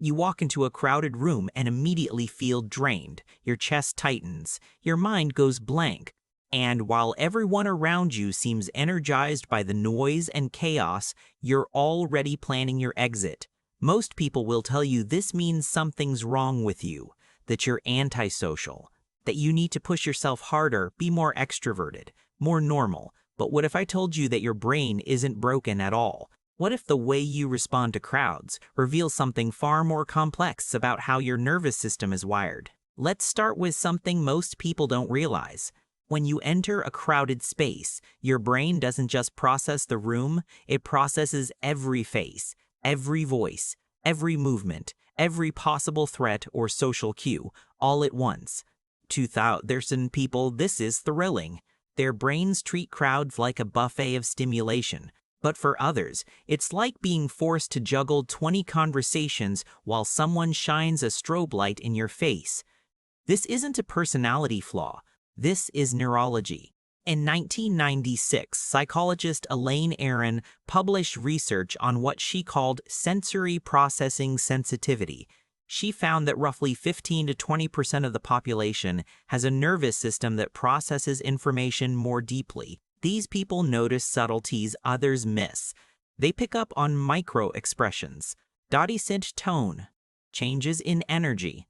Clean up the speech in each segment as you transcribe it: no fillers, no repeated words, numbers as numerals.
You walk into a crowded room and immediately feel drained. Your chest tightens. Your mind goes blank. And while everyone around you seems energized by the noise and chaos, you're already planning your exit. Most people will tell you this means something's wrong with you, that you're antisocial, that you need to push yourself harder, be more extroverted, more normal. But what if I told you that your brain isn't broken at all? What if the way you respond to crowds reveals something far more complex about how your nervous system is wired? Let's start with something most people don't realize. When you enter a crowded space, your brain doesn't just process the room, it processes every face, every voice, every movement, every possible threat or social cue, all at once. To certain people, this is thrilling. Their brains treat crowds like a buffet of stimulation. But for others, it's like being forced to juggle 20 conversations while someone shines a strobe light in your face. This isn't a personality flaw. This is neurology. In 1996, psychologist Elaine Aron published research on what she called sensory processing sensitivity. She found that roughly 15 to 20% of the population has a nervous system that processes information more deeply. These people notice subtleties others miss. They pick up on micro-expressions, dotty-cinch tone, changes in energy.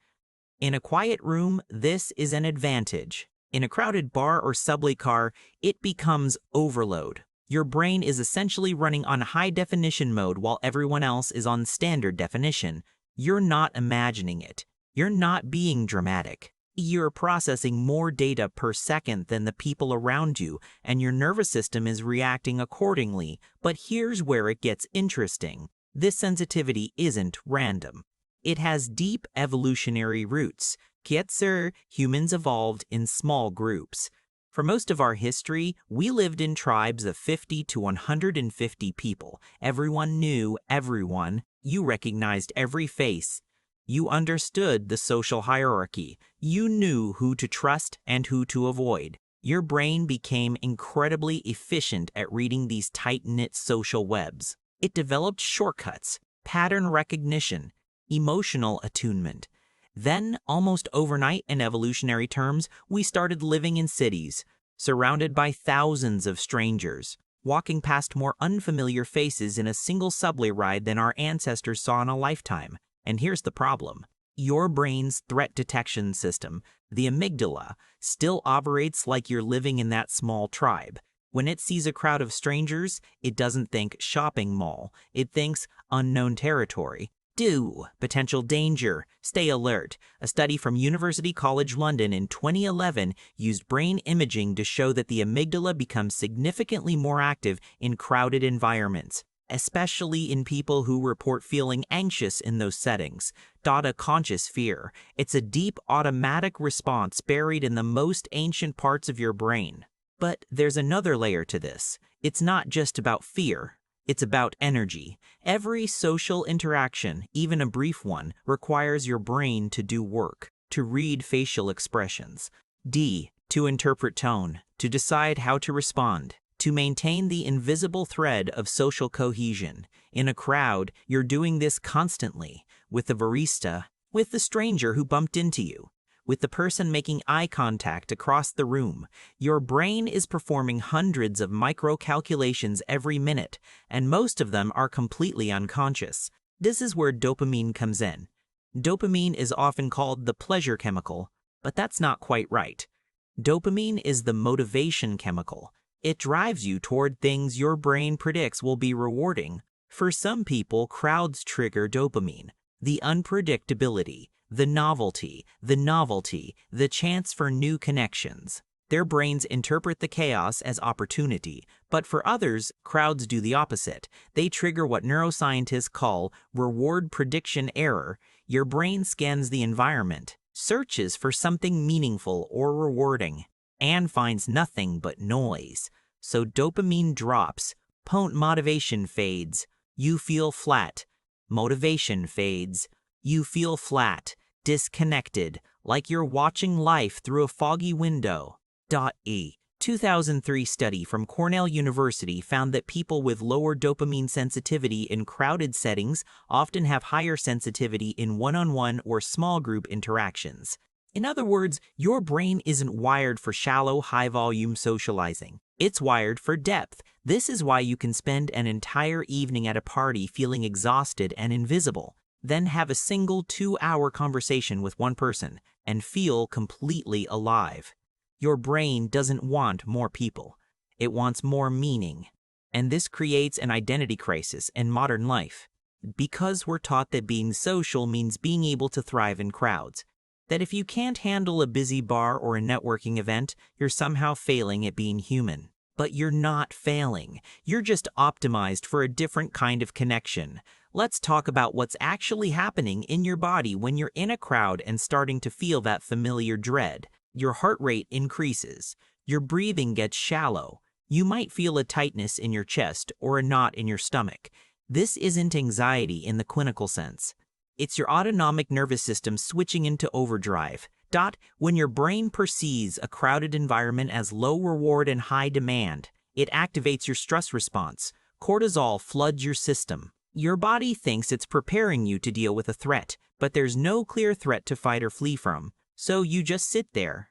In a quiet room, this is an advantage. In a crowded bar or subway car, it becomes overload. Your brain is essentially running on high-definition mode while everyone else is on standard definition. You're not imagining it. You're not being dramatic. You're processing more data per second than the people around you, and your nervous system is reacting accordingly. But here's where it gets interesting. This sensitivity isn't random. It has deep evolutionary roots. Humans evolved in small groups. For most of our history, we lived in tribes of 50 to 150 people. Everyone knew everyone. You recognized every face. You understood the social hierarchy. You knew who to trust and who to avoid. Your brain became incredibly efficient at reading these tight-knit social webs. It developed shortcuts, pattern recognition, emotional attunement. Then, almost overnight in evolutionary terms, we started living in cities, surrounded by thousands of strangers, walking past more unfamiliar faces in a single subway ride than our ancestors saw in a lifetime. And here's the problem. Your brain's threat detection system, the amygdala, still operates like you're living in that small tribe. When it sees a crowd of strangers, it doesn't think shopping mall. It thinks unknown territory. Potential danger, stay alert. A study from University College London in 2011 used brain imaging to show that the amygdala becomes significantly more active in crowded environments, especially in people who report feeling anxious in those settings. A conscious fear. It's a deep automatic response buried in the most ancient parts of your brain. But there's another layer to this. It's not just about fear. It's about energy. Every social interaction, even a brief one, requires your brain to do work, to read facial expressions. To interpret tone, to decide how to respond, to maintain the invisible thread of social cohesion. In a crowd, you're doing this constantly, with the barista, with the stranger who bumped into you, with the person making eye contact across the room. Your brain is performing hundreds of micro-calculations every minute, and most of them are completely unconscious. This is where dopamine comes in. Dopamine is often called the pleasure chemical, but that's not quite right. Dopamine is the motivation chemical. It drives you toward things your brain predicts will be rewarding. For some people, crowds trigger dopamine. The unpredictability, the novelty, the chance for new connections. Their brains interpret the chaos as opportunity, but for others, crowds do the opposite. They trigger what neuroscientists call reward prediction error. Your brain scans the environment, searches for something meaningful or rewarding, and finds nothing but noise. So dopamine drops, motivation fades, you feel flat. Motivation fades, you feel flat, disconnected, like you're watching life through a foggy window. 2003 study from Cornell University found that people with lower dopamine sensitivity in crowded settings often have higher sensitivity in one-on-one or small group interactions. In other words, your brain isn't wired for shallow, high-volume socializing. It's wired for depth. This is why you can spend an entire evening at a party feeling exhausted and invisible, then have a single 2-hour conversation with one person and feel completely alive. Your brain doesn't want more people. It wants more meaning. And this creates an identity crisis in modern life, because we're taught that being social means being able to thrive in crowds. That if you can't handle a busy bar or a networking event, you're somehow failing at being human. But you're not failing. You're just optimized for a different kind of connection. Let's talk about what's actually happening in your body when you're in a crowd and starting to feel that familiar dread. Your heart rate increases. Your breathing gets shallow. You might feel a tightness in your chest or a knot in your stomach. This isn't anxiety in the clinical sense. It's your autonomic nervous system switching into overdrive. When your brain perceives a crowded environment as low reward and high demand, it activates your stress response. Cortisol floods your system. Your body thinks it's preparing you to deal with a threat, but there's no clear threat to fight or flee from. So you just sit there,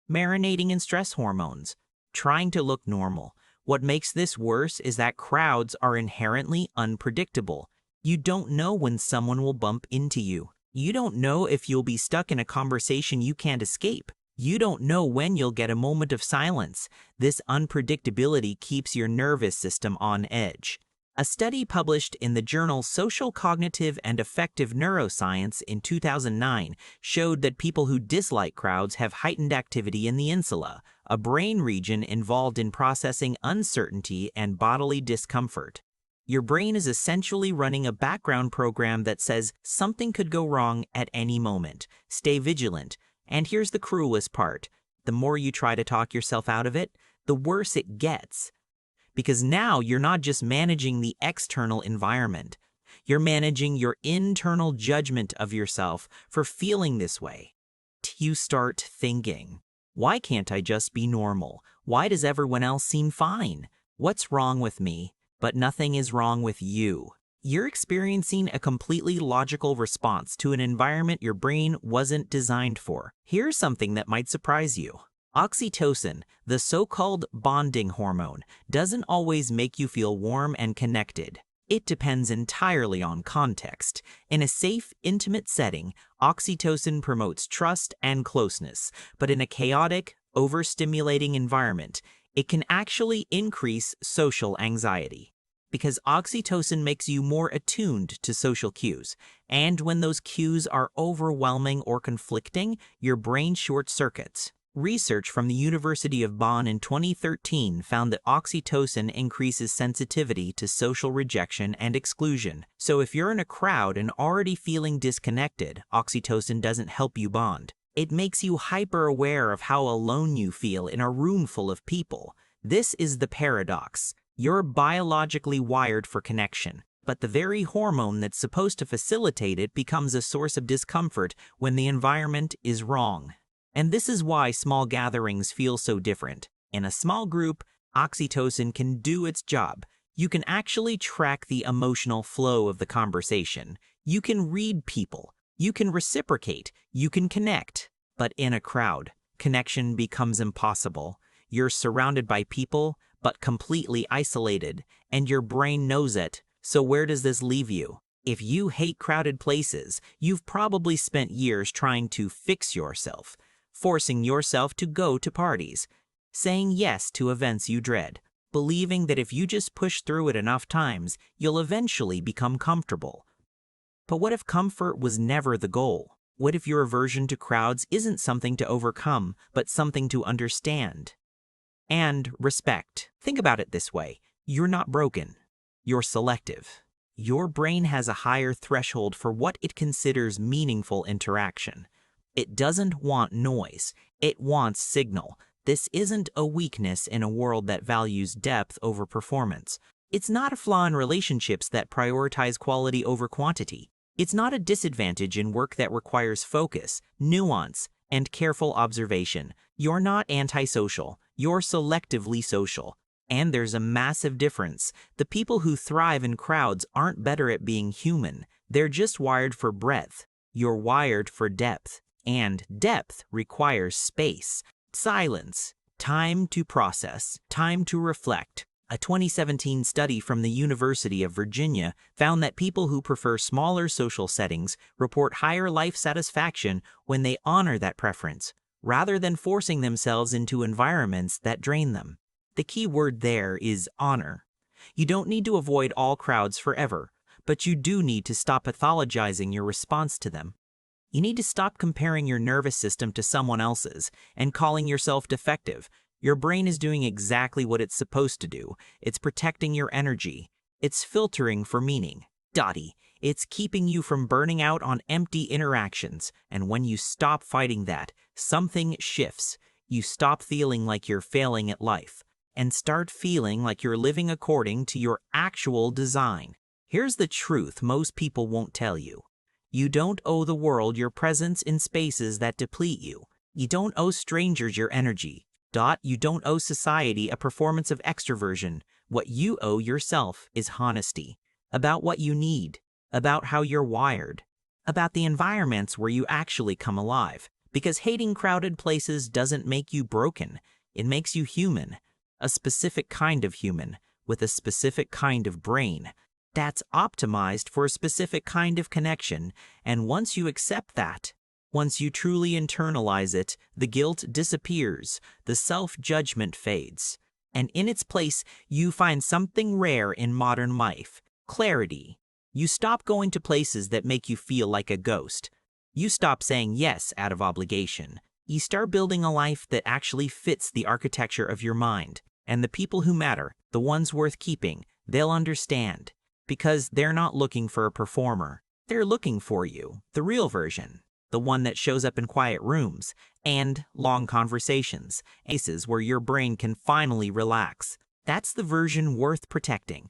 marinating in stress hormones, trying to look normal. What makes this worse is that crowds are inherently unpredictable. You don't know when someone will bump into you. You don't know if you'll be stuck in a conversation you can't escape. You don't know when you'll get a moment of silence. This unpredictability keeps your nervous system on edge. A study published in the journal Social Cognitive and Affective Neuroscience in 2009 showed that people who dislike crowds have heightened activity in the insula, a brain region involved in processing uncertainty and bodily discomfort. Your brain is essentially running a background program that says something could go wrong at any moment. Stay vigilant. And here's the cruelest part. The more you try to talk yourself out of it, the worse it gets. Because now you're not just managing the external environment. You're managing your internal judgment of yourself for feeling this way. You start thinking, why can't I just be normal? Why does everyone else seem fine? What's wrong with me? But nothing is wrong with you. You're experiencing a completely logical response to an environment your brain wasn't designed for. Here's something that might surprise you. Oxytocin, the so-called bonding hormone, doesn't always make you feel warm and connected. It depends entirely on context. In a safe, intimate setting, oxytocin promotes trust and closeness, but in a chaotic, overstimulating environment, it can actually increase social anxiety. Because oxytocin makes you more attuned to social cues, and when those cues are overwhelming or conflicting, your brain short-circuits. Research from the University of Bonn in 2013 found that oxytocin increases sensitivity to social rejection and exclusion. So if you're in a crowd and already feeling disconnected, oxytocin doesn't help you bond. It makes you hyper-aware of how alone you feel in a room full of people. This is the paradox. You're biologically wired for connection, but the very hormone that's supposed to facilitate it becomes a source of discomfort when the environment is wrong. And this is why small gatherings feel so different. In a small group, oxytocin can do its job. You can actually track the emotional flow of the conversation. You can read people. You can reciprocate. You can connect. But in a crowd, connection becomes impossible. You're surrounded by people, but completely isolated, and your brain knows it. So where does this leave you? If you hate crowded places, you've probably spent years trying to fix yourself, forcing yourself to go to parties, saying yes to events you dread, believing that if you just push through it enough times, you'll eventually become comfortable. But what if comfort was never the goal? What if your aversion to crowds isn't something to overcome, but something to understand and respect? Think about it this way. You're not broken. You're selective. Your brain has a higher threshold for what it considers meaningful interaction. It doesn't want noise. It wants signal. This isn't a weakness in a world that values depth over performance. It's not a flaw in relationships that prioritize quality over quantity. It's not a disadvantage in work that requires focus, nuance, and careful observation. You're not antisocial, you're selectively social. And there's a massive difference. The people who thrive in crowds aren't better at being human. They're just wired for breadth. You're wired for depth. And depth requires space, silence, time to process, time to reflect. A 2017 study from the University of Virginia found that people who prefer smaller social settings report higher life satisfaction when they honor that preference, rather than forcing themselves into environments that drain them. The key word there is honor. You don't need to avoid all crowds forever, but you do need to stop pathologizing your response to them. You need to stop comparing your nervous system to someone else's and calling yourself defective. Your brain is doing exactly what it's supposed to do. It's protecting your energy. It's filtering for meaning. Dottie, it's keeping you from burning out on empty interactions. And when you stop fighting that, something shifts. You stop feeling like you're failing at life and start feeling like you're living according to your actual design. Here's the truth most people won't tell you. You don't owe the world your presence in spaces that deplete you. You don't owe strangers your energy. You don't owe society a performance of extroversion. What you owe yourself is honesty about what you need, about how you're wired, about the environments where you actually come alive. Because hating crowded places doesn't make you broken. It makes you human, a specific kind of human with a specific kind of brain that's optimized for a specific kind of connection. And once you accept that, once you truly internalize it, the guilt disappears, the self-judgment fades, and in its place, you find something rare in modern life: clarity. You stop going to places that make you feel like a ghost. You stop saying yes out of obligation. You start building a life that actually fits the architecture of your mind. And the people who matter, the ones worth keeping, they'll understand. Because they're not looking for a performer. They're looking for you, the real version. The one that shows up in quiet rooms and long conversations, places where your brain can finally relax. That's the version worth protecting.